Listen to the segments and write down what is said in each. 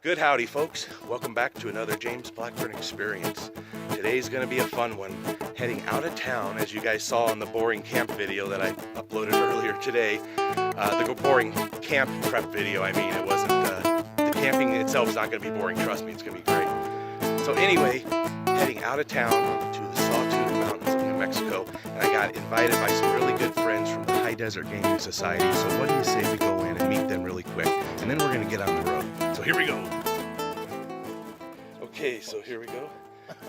Good howdy, folks. Welcome back to another James Blackburn experience. Today's going to be a fun one. Heading out of town, as you guys saw in the boring camp video that I uploaded earlier today. The boring camp prep video, I mean. It wasn't, the camping itself is not going to be boring. Trust me, it's going to be great. So anyway, heading out of town to the Sawtooth Mountains of New Mexico. And I got invited by some really good friends from the High Desert Gaming Society. So what do you say we go in and meet them really quick? And then we're going to get on the road. So here we go. Okay, so here we go.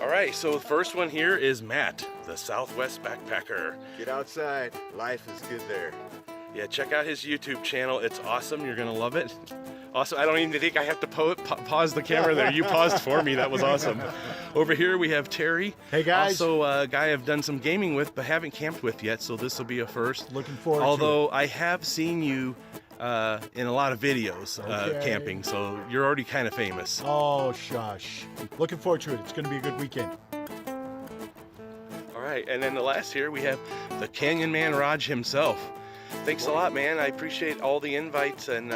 All right, so the first one here is Matt, the Southwest Backpacker. Get outside. Life is good there. Yeah, check out his YouTube channel. It's awesome. You're going to love it. Also, I don't even think I have to pause the camera there. You paused for me. That was awesome. Over here we have Terry. Hey guys. Also a guy I've done some gaming with but haven't camped with yet, so this will be a first. Looking forward to it. Although I have seen you in a lot of videos camping, so you're already kind of famous. Oh, shush. Looking forward to it. It's going to be a good weekend. All right, and then the last here we have the Canyon Man Raj himself. Thanks a lot, man. I appreciate all the invites, and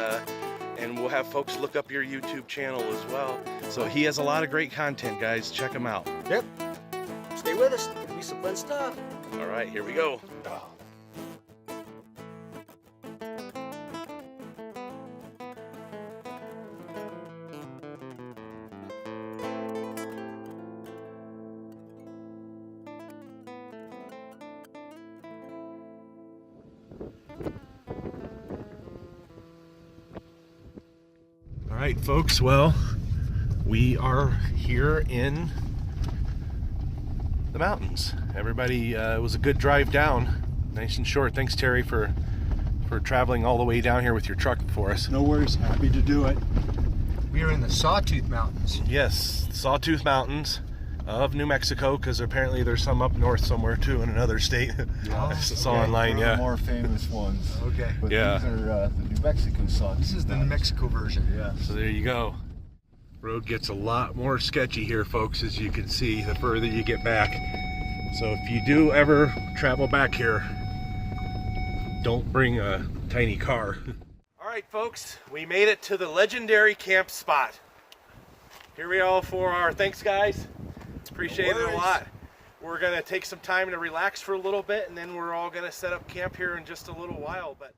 we'll have folks look up your YouTube channel as well. So he has a lot of great content, guys. Check him out. Yep. Stay with us. It'll be some fun stuff. All right, here we go. All right, folks, well, we are here in the mountains. Everybody, it was a good drive down, nice and short. Thanks, Terry, for traveling all the way down here with your truck for us. No worries. Happy to do it. We are in the Sawtooth Mountains. Yes, Sawtooth Mountains of New Mexico, because apparently there's some up north somewhere too in another state. Yeah. I saw online, One of yeah. the more famous ones. Okay. But Yeah. these are the New Mexico Sawtooth. This is the New Mexico version. Yeah. So there you go. Road gets a lot more sketchy here, folks, as you can see, the further you get back. So if you do ever travel back here, don't bring a tiny car. All right, folks, we made it to the legendary camp spot. Here we are for our thanks, guys. Appreciate it a lot. We're gonna take some time to relax for a little bit, and then we're all gonna set up camp here in just a little while. But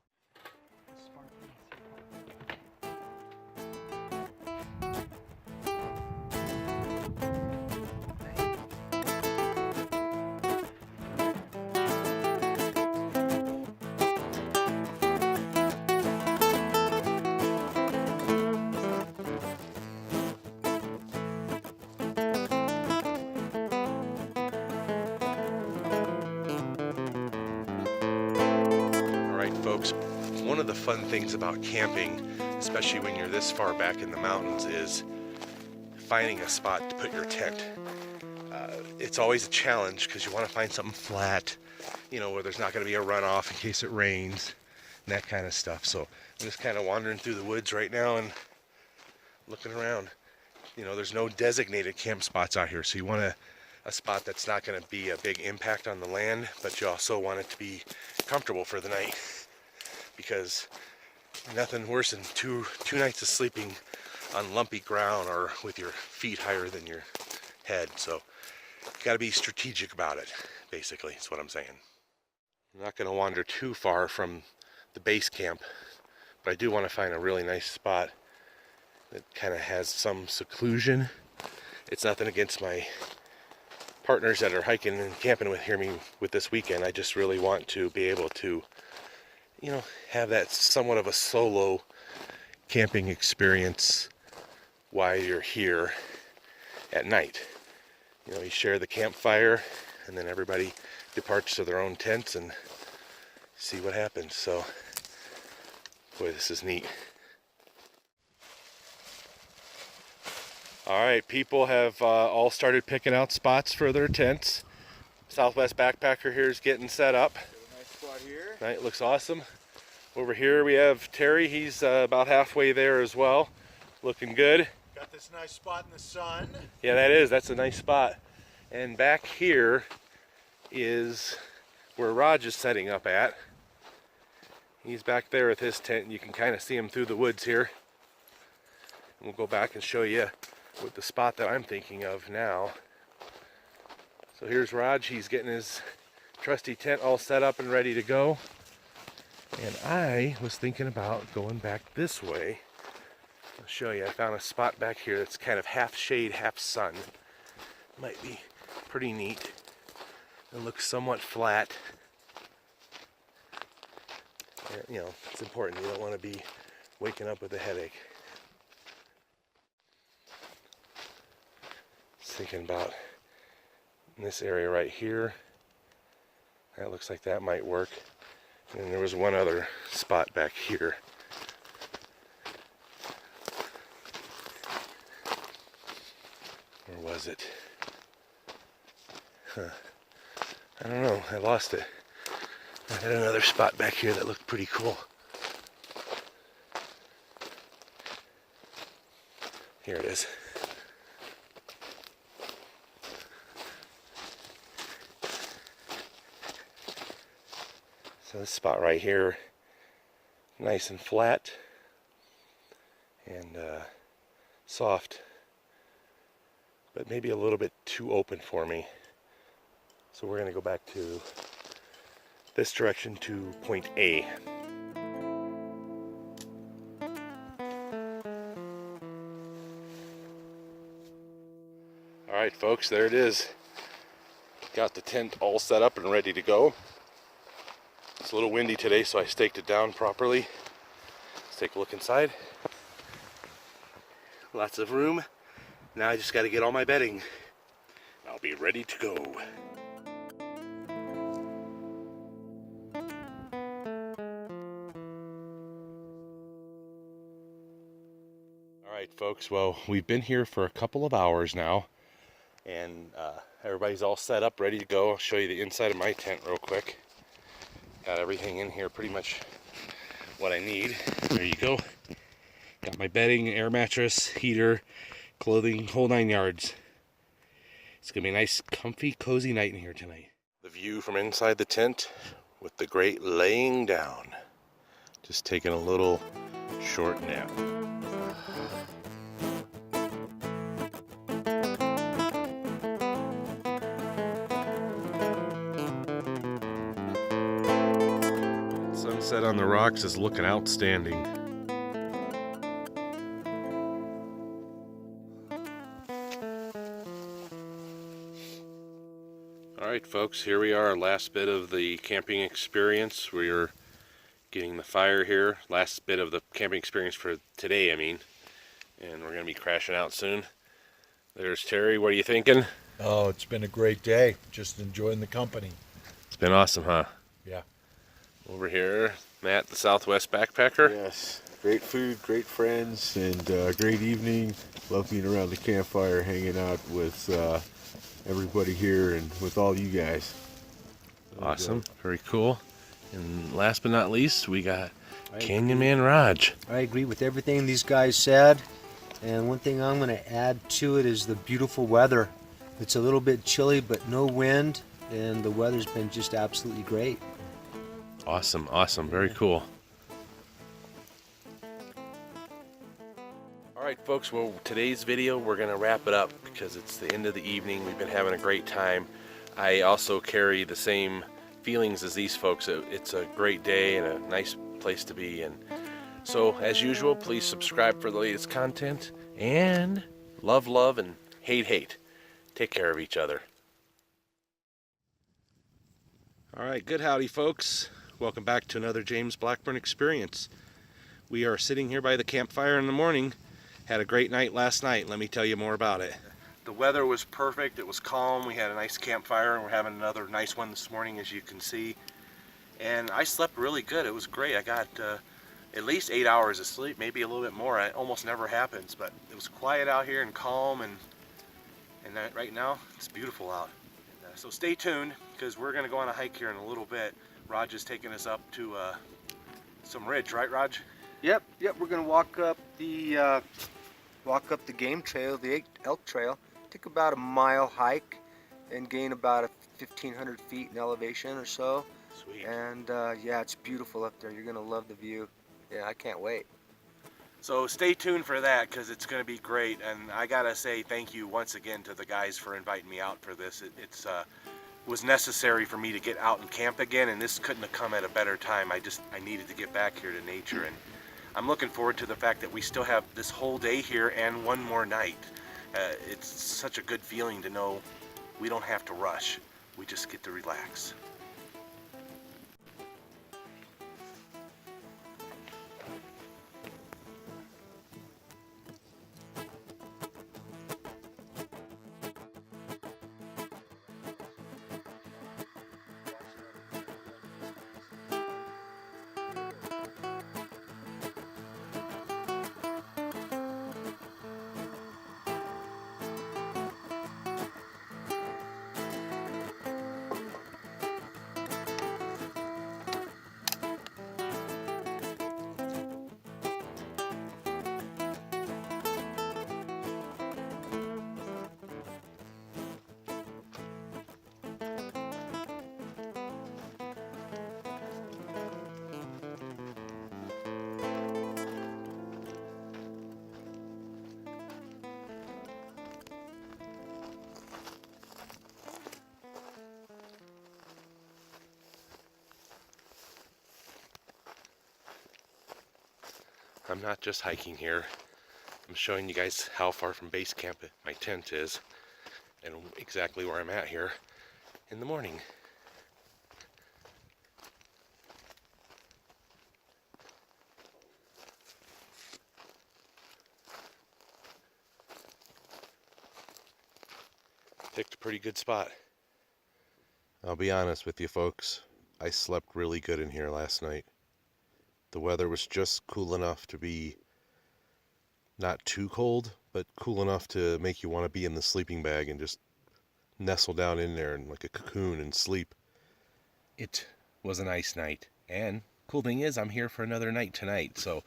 folks, one of the fun things about camping, especially when you're this far back in the mountains, is finding a spot to put your tent. It's always a challenge because you want to find something flat, you know, where there's not going to be a runoff in case it rains and that kind of stuff. So I'm just kind of wandering through the woods right now and looking around. You know, there's no designated camp spots out here, so you want a spot that's not going to be a big impact on the land, but you also want it to be comfortable for the night. Because nothing worse than two nights of sleeping on lumpy ground or with your feet higher than your head. So you got to be strategic about it, basically, is what I'm saying. I'm not going to wander too far from the base camp, but I do want to find a really nice spot that kind of has some seclusion. It's nothing against my partners that are hiking and camping with this weekend. I just really want to be able to, you know, have that somewhat of a solo camping experience while you're here at night. You know, you share the campfire and then everybody departs to their own tents and see what happens. So, boy, this is neat. All right, people have all started picking out spots for their tents. Southwest Backpacker here is getting set up. Nice spot here. Right, looks awesome. Over here we have Terry. He's about halfway there as well. Looking good. Got this nice spot in the sun. Yeah, that's a nice spot. And back here is where Raj is setting up at. He's back there with his tent, and you can kind of see him through the woods here. And we'll go back and show you with the spot that I'm thinking of now. So here's Raj. He's getting his trusty tent all set up and ready to go. And I was thinking about going back this way. I'll show you. I found a spot back here that's kind of half shade, half sun. Might be pretty neat. It looks somewhat flat. And, you know, it's important. You don't want to be waking up with a headache. Just thinking about this area right here. That looks like that might work. And there was one other spot back here. Where was it? Huh. I don't know. I lost it. I had another spot back here that looked pretty cool. Here it is. So this spot right here, nice and flat and soft, but maybe a little bit too open for me. So we're going to go back to this direction to point A. All right, folks, there it is. Got the tent all set up and ready to go. It's a little windy today, so I staked it down properly. Let's take a look inside. Lots of room. Now I just got to get all my bedding. I'll be ready to go. All right, folks. Well, we've been here for a couple of hours now, and everybody's all set up, ready to go. I'll show you the inside of my tent real quick. Got everything in here, pretty much what I need. There you go. Got my bedding, air mattress, heater, clothing, whole 9 yards. It's gonna be a nice, comfy, cozy night in here tonight. The view from inside the tent with the great laying down. Just taking a little short nap. Sunset on the rocks is looking outstanding. Alright folks, here we are, last bit of the camping experience. We're getting the fire here, last bit of the camping experience for today, I mean. And we're going to be crashing out soon. There's Terry, what are you thinking? Oh, it's been a great day. Just enjoying the company. It's been awesome, huh? Yeah. Over here, Matt, the Southwest backpacker. Yes, great food, great friends, and great evening. Love being around the campfire, hanging out with everybody here and with all you guys. Awesome, very cool. And last but not least, we got Canyon Man Raj. I agree with everything these guys said. And one thing I'm going to add to it is the beautiful weather. It's a little bit chilly, but no wind, and the weather's been just absolutely great. Awesome, awesome, very cool. Alright folks, well today's video we're going to wrap it up because it's the end of the evening. We've been having a great time. I also carry the same feelings as these folks. It's a great day and a nice place to be. And so as usual, please subscribe for the latest content. And love, and hate. Take care of each other. Alright, good howdy folks. Welcome back to another James Blackburn experience. We are sitting here by the campfire in the morning. Had a great night last night. Let me tell you more about it. The weather was perfect. It was calm. We had a nice campfire, and we're having another nice one this morning, as you can see. And I slept really good. It was great. I got at least 8 hours of sleep, maybe a little bit more. It almost never happens, but it was quiet out here and calm, and right now it's beautiful out. And, so stay tuned because we're going to go on a hike here in a little bit. Raj is taking us up to some ridge, right, Raj? Yep. We're going to walk up the game trail, the elk trail. Take about a mile hike and gain about 1,500 feet in elevation or so. Sweet. And yeah, it's beautiful up there. You're going to love the view. Yeah, I can't wait. So stay tuned for that because it's going to be great. And I gotta say thank you once again to the guys for inviting me out for this. It was necessary for me to get out and camp again, and this couldn't have come at a better time. I needed to get back here to nature, and I'm looking forward to the fact that we still have this whole day here and one more night. It's such a good feeling to know we don't have to rush. We just get to relax. I'm not just hiking here. I'm showing you guys how far from base camp my tent is and exactly where I'm at here in the morning. Picked a pretty good spot. I'll be honest with you folks, I slept really good in here last night. The weather was just cool enough to be not too cold, but cool enough to make you want to be in the sleeping bag and just nestle down in there in like a cocoon and sleep. It was a nice night, and cool thing is I'm here for another night tonight, so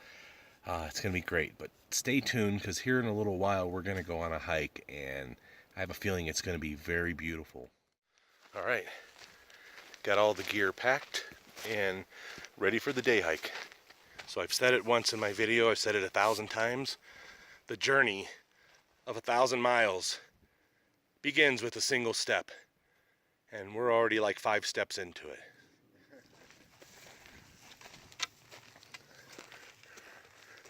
it's gonna be great. But stay tuned, because here in a little while we're gonna go on a hike, and I have a feeling it's gonna be very beautiful. All right, got all the gear packed and ready for the day hike. So I've said it once in my video, I've said it 1,000 times. The journey of 1,000 miles begins with a single step. And we're already like 5 steps into it.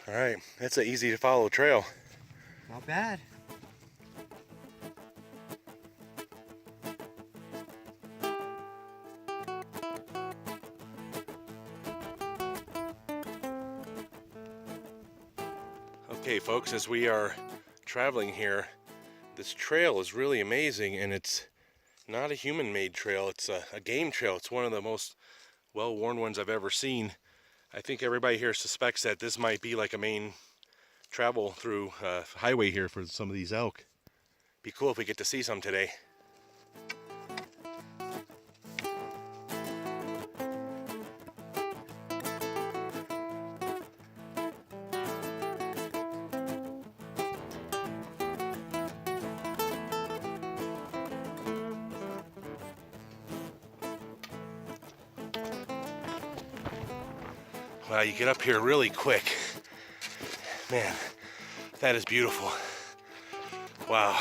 All right, that's an easy to follow trail. Not bad. Okay folks, as we are traveling here, this trail is really amazing, and it's not a human-made trail, it's a game trail. It's one of the most well-worn ones I've ever seen. I think everybody here suspects that this might be like a main travel through highway here for some of these elk. Be cool if we get to see some today. Wow, you get up here really quick. Man, that is beautiful. Wow.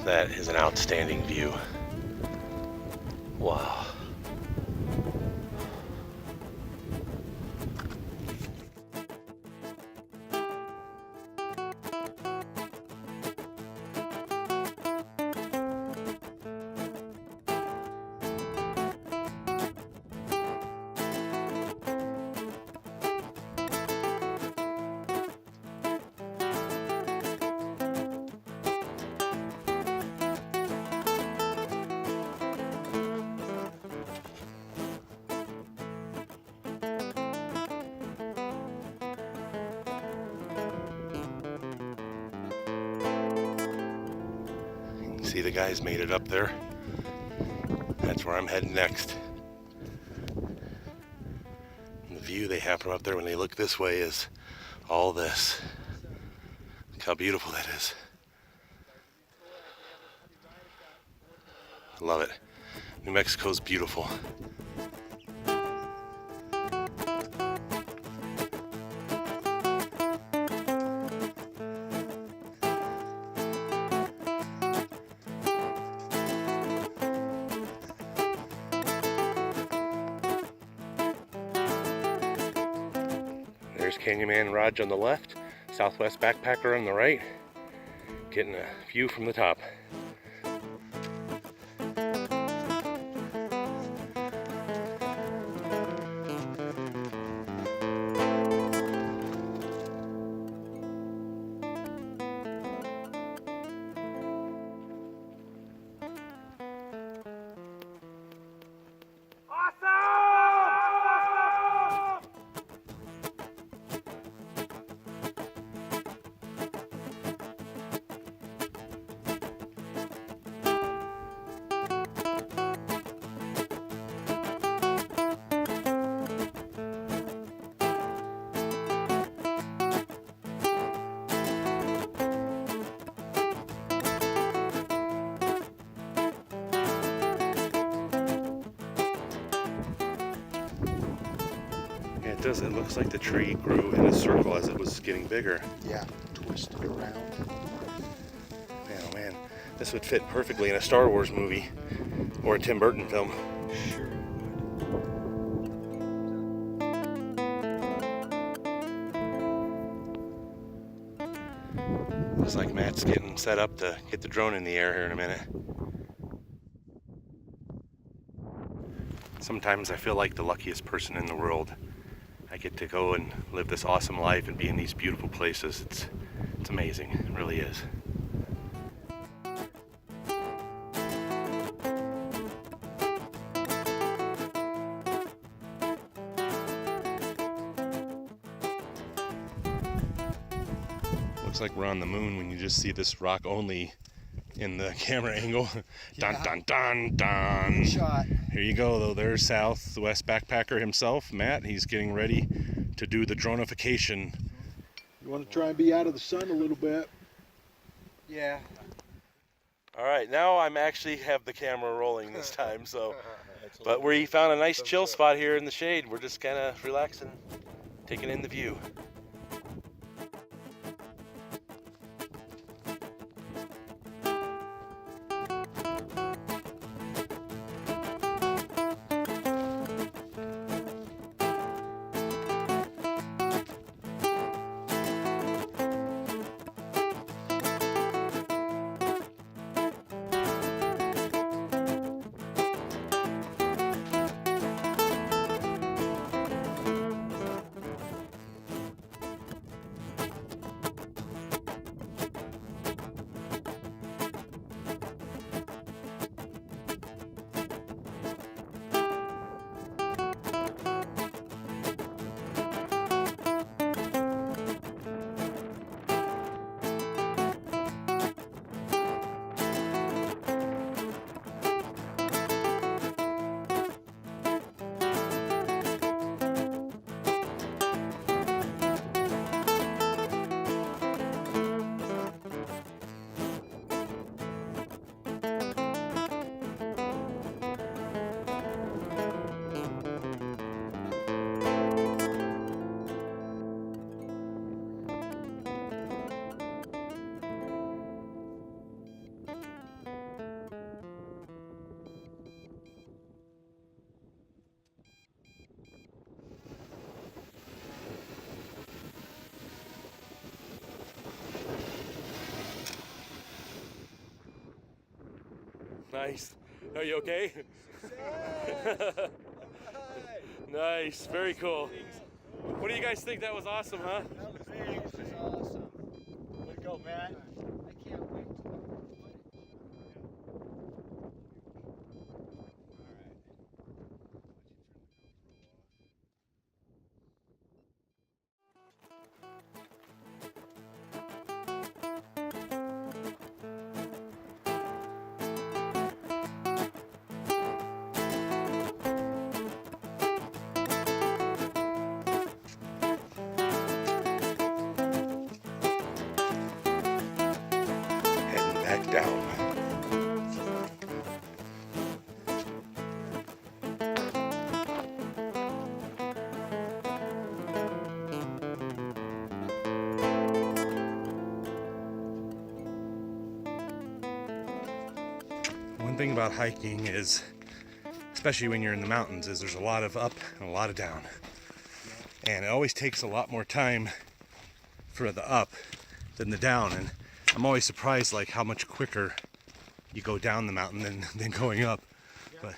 That is an outstanding view. Wow. See, the guys made it up there. That's where I'm heading next. And the view they have from up there when they look this way is all this. Look how beautiful that is. I love it. New Mexico's beautiful. There's Canyonman Raj on the left, Southwest Backpacker on the right, getting a view from the top. It looks like the tree grew in a circle as it was getting bigger. Yeah, twisted around. Man, oh man, this would fit perfectly in a Star Wars movie or a Tim Burton film. Sure would. Looks like Matt's getting set up to get the drone in the air here in a minute. Sometimes I feel like the luckiest person in the world. I get to go and live this awesome life and be in these beautiful places. It's amazing, it really is. Looks like we're on the moon when you just see this rock only in the camera angle. Dun dun dun dun. Shot. Here you go though, there's Southwest Backpacker himself, Matt. He's getting ready to do the dronification. You want to try and be out of the sun a little bit? Yeah. All right, now I'm actually have the camera rolling this time, so. But we found a nice chill spot here in the shade. We're just kind of relaxing, taking in the view. Nice. Are you okay? Nice. Very cool. What do you guys think? That was awesome, huh? That was awesome. Way to go, Matt. I can't wait. down. One thing about hiking is, especially when you're in the mountains, is there's a lot of up and a lot of down. And it always takes a lot more time for the up than the down. And I'm always surprised like how much quicker you go down the mountain than going up. But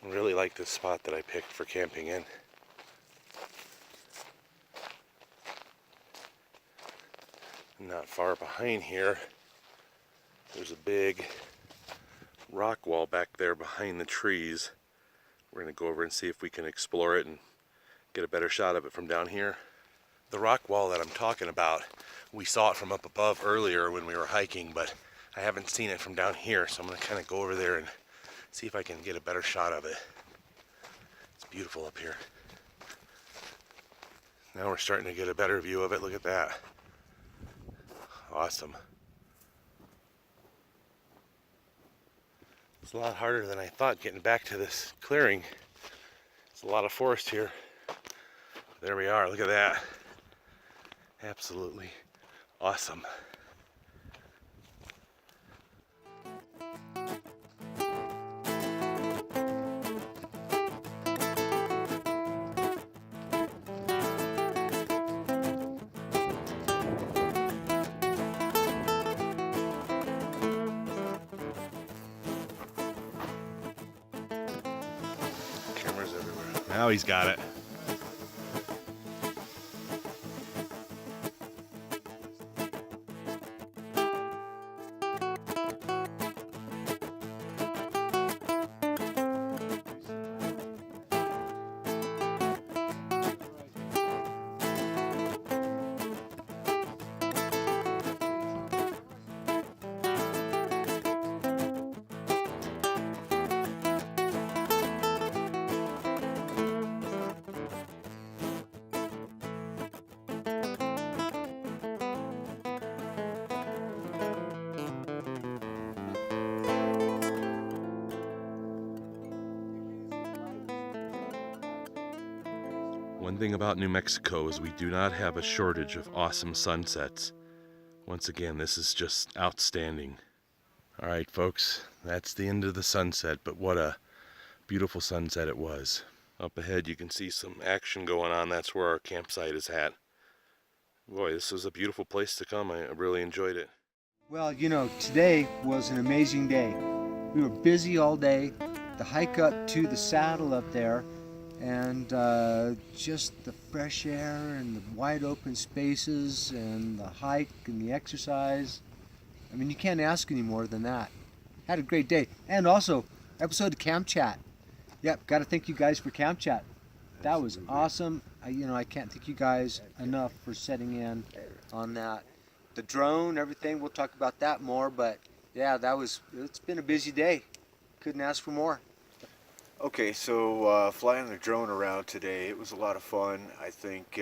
I really like this spot that I picked for camping in. Not far behind here, there's a big rock wall back there behind the trees. We're going to go over and see if we can explore it and get a better shot of it from down here. The rock wall that I'm talking about, we saw it from up above earlier when we were hiking, but I haven't seen it from down here, so I'm going to kind of go over there and see if I can get a better shot of it. It's beautiful up here. Now we're starting to get a better view of it. Look at that. Awesome. It's a lot harder than I thought getting back to this clearing. There's a lot of forest here. There we are. Look at that. Absolutely awesome. Cameras everywhere. Now he's got it. One thing about New Mexico is we do not have a shortage of awesome sunsets. Once again, this is just outstanding. All right, folks, that's the end of the sunset, but what a beautiful sunset it was. Up ahead, you can see some action going on. That's where our campsite is at. Boy, this was a beautiful place to come. I really enjoyed it. Well, you know, today was an amazing day. We were busy all day. The hike up to the saddle up there, and just the fresh air and the wide open spaces and the hike and the exercise. I mean, you can't ask any more than that. Had a great day. And also, episode of Camp Chat. Yep, got to thank you guys for Camp Chat. That was awesome. I can't thank you guys enough for setting in on that. The drone, everything, we'll talk about that more, but yeah, it's been a busy day. Couldn't ask for more. Okay, so flying the drone around today, it was a lot of fun. I think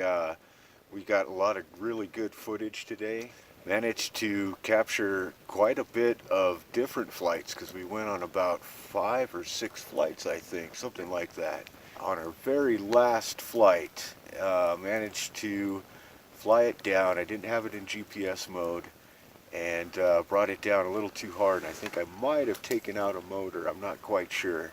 we got a lot of really good footage today. Managed to capture quite a bit of different flights because we went on about 5 or 6 flights, I think, something like that. On our very last flight, managed to fly it down. I didn't have it in GPS mode, and brought it down a little too hard. And I think I might have taken out a motor. I'm not quite sure.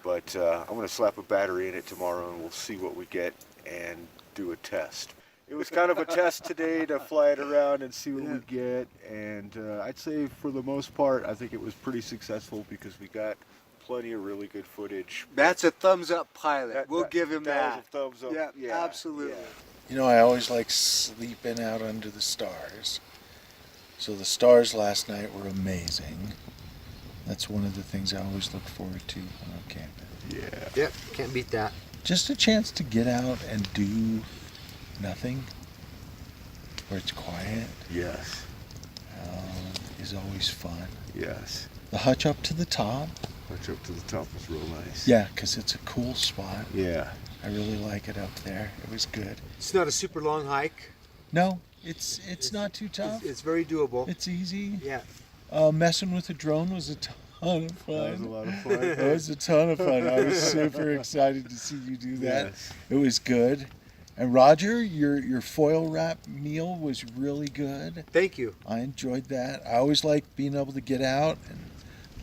But I'm going to slap a battery in it tomorrow and we'll see what we get and do a test. It was kind of a test today to fly it around and see what we get. And I'd say for the most part, I think it was pretty successful because we got plenty of really good footage. That's a thumbs up pilot. We'll give him that. That was a thumbs up. Yeah, absolutely. Yeah. You know, I always like sleeping out under the stars. So the stars last night were amazing. That's one of the things I always look forward to when I'm camping. Yeah. Yep, can't beat that. Just a chance to get out and do nothing, where it's quiet, Yes. is always fun. Yes. The hutch up to the top, Much up to the top was real nice. yeah, because it's a cool spot. Yeah. I really like it up there. It was good. It's not a super long hike. No, it's not too tough. It's very doable. It's easy. Yeah. Messing with the drone was a ton of fun. That was a lot of fun. It was a ton of fun. I was super excited to see you do that. Yes. It was good. And Roger, your foil wrap meal was really good. Thank you. I enjoyed that. I always like being able to get out and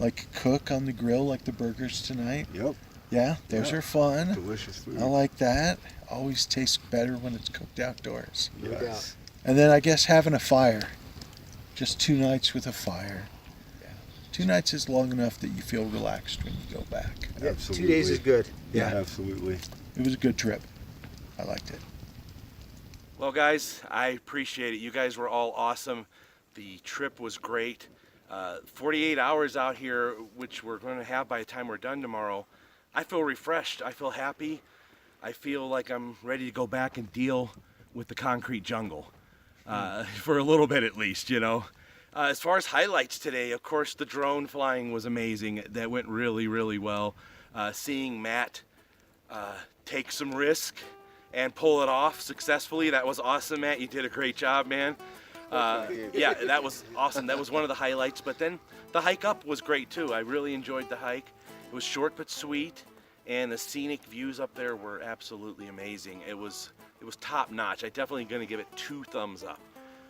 like cook on the grill like the burgers tonight. Yep. Yeah, those Yeah. are fun. Delicious food. I like that. Always tastes better when it's cooked outdoors. No doubt. And then I guess having a fire. Just 2 nights with a fire. Yeah. 2 nights is long enough that you feel relaxed when you go back. Yeah, Absolutely. 2 days is good. Yeah. Absolutely. It was a good trip. I liked it. Well, guys, I appreciate it. You guys were all awesome. The trip was great. 48 hours out here, which we're going to have by the time we're done tomorrow. I feel refreshed. I feel happy. I feel like I'm ready to go back and deal with the concrete jungle. For a little bit at least, you know. As far as highlights today, of course, the drone flying was amazing. That went really, really well. Seeing Matt take some risk and pull it off successfully, that was awesome, Matt. You did a great job, man. Yeah, that was awesome. That was one of the highlights. But then the hike up was great too. I really enjoyed the hike. It was short but sweet, and the scenic views up there were absolutely amazing. It was top notch. I definitely gonna give it 2 thumbs up.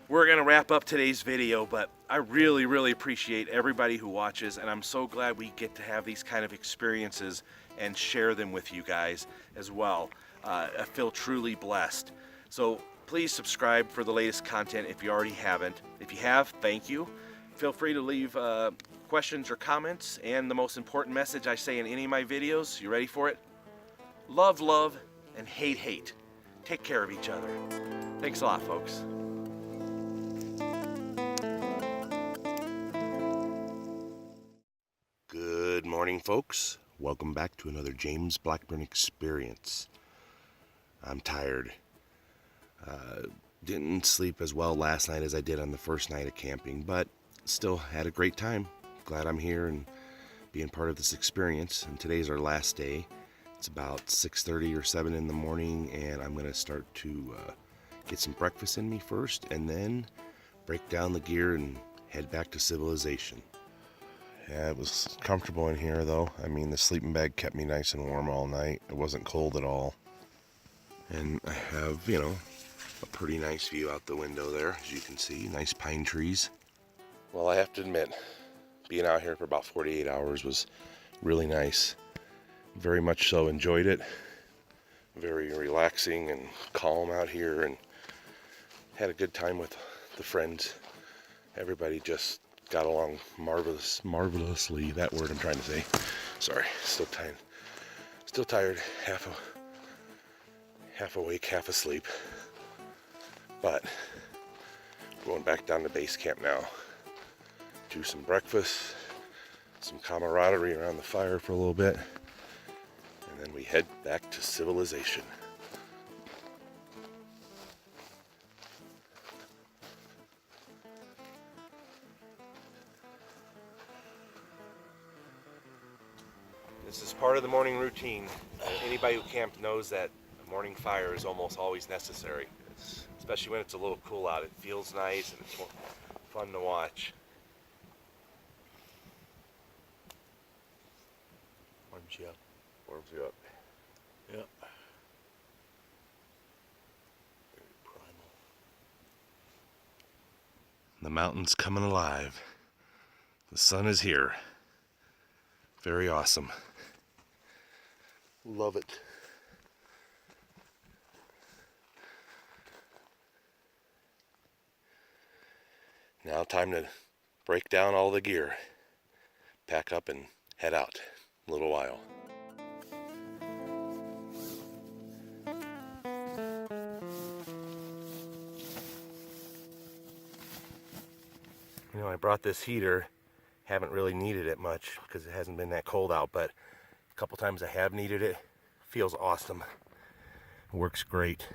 We're gonna wrap up today's video, but I really, really appreciate everybody who watches, and I'm so glad we get to have these kind of experiences and share them with you guys as well. I feel truly blessed. So please subscribe for the latest content if you already haven't. If you have, thank you. Feel free to leave questions or comments, and the most important message I say in any of my videos, you ready for it? Love, love, and hate, hate. Take care of each other. Thanks a lot, folks. Good morning, folks. Welcome back to another James Blackburn experience. I'm tired. Didn't sleep as well last night as I did on the first night of camping, but still had a great time. Glad I'm here and being part of this experience. And today's our last day. It's about 6:30 or 7 in the morning, and I'm going to start to get some breakfast in me first, and then break down the gear and head back to civilization. Yeah, it was comfortable in here, though. I mean, the sleeping bag kept me nice and warm all night. It wasn't cold at all. And I have, you know, a pretty nice view out the window there, as you can see. Nice pine trees. Well, I have to admit, being out here for about 48 hours was really nice. Very much so enjoyed it. Very relaxing and calm out here, and had a good time with the friends. Everybody just got along marvelously. That word I'm trying to say. Sorry, still tired. Half awake, half asleep. But going back down to base camp now. Do some breakfast, some camaraderie around the fire for a little bit, and then we head back to civilization. This is part of the morning routine. Anybody who camped knows that a morning fire is almost always necessary, especially when it's a little cool out. It feels nice and it's fun to watch. Warms you up. Warms you up. Yep. Very primal. The mountain's coming alive. The sun is here. Very awesome. Love it. Now time to break down all the gear, pack up and head out in a little while. You know, I brought this heater, haven't really needed it much because it hasn't been that cold out, but a couple times I have needed it. Feels awesome. Works great.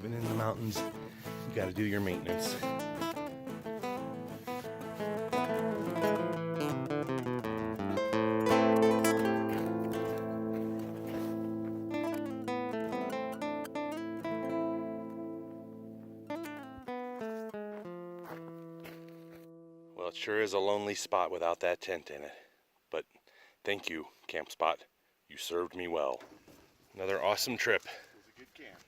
Even in the mountains, you got to do your maintenance. Well, it sure is a lonely spot without that tent in it. But thank you, Camp Spot. You served me well. Another awesome trip. It was a good camp.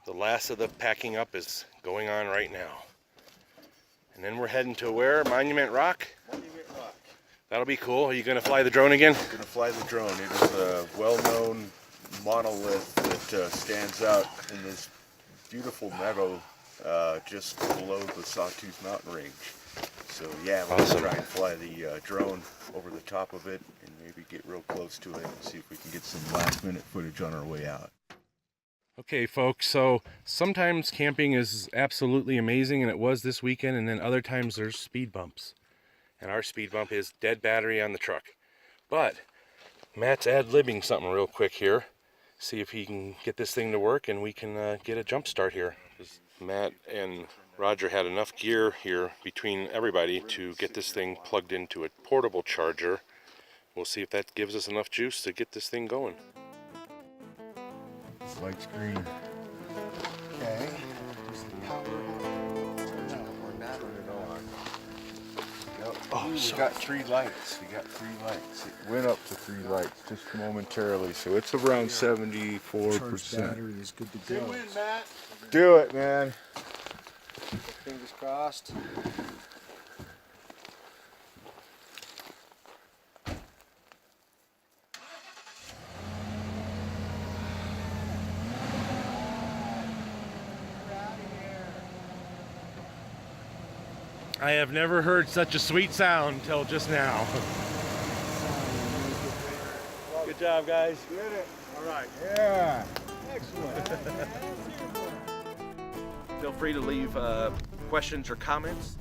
The last of the packing up is going on right now. And then we're heading to where? Monument Rock? Monument Rock. That'll be cool. Are you going to fly the drone again? We're going to fly the drone. It is a well-known monolith that stands out in this beautiful meadow just below the Sawtooth mountain range. So yeah, we're Awesome. going to try and fly the drone over the top of it and maybe get real close to it and see if we can get some last-minute footage on our way out. Okay, folks, so sometimes camping is absolutely amazing, and it was this weekend, and then other times there's speed bumps. And our speed bump is dead battery on the truck. But Matt's ad-libbing something real quick here. See if he can get this thing to work, and we can get a jump start here. Matt and Roger had enough gear here between everybody to get this thing plugged into a portable charger. We'll see if that gives us enough juice to get this thing going. This light's green. Okay. Does the power turn or not? Turn it on. Oh, We so got 3 lights. We got 3 lights. It went up to 3 lights just momentarily, so it's around 74%. battery is good to go. Matt. Do it, man. Fingers crossed. I have never heard such a sweet sound till just now. Good job, guys. Did it. All right. Yeah. Excellent. Feel free to leave questions or comments.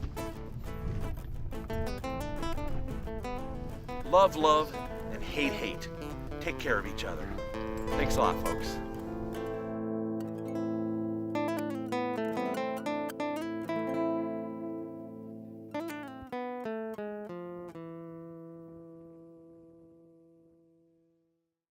Love, and hate. Take care of each other. Thanks a lot, folks.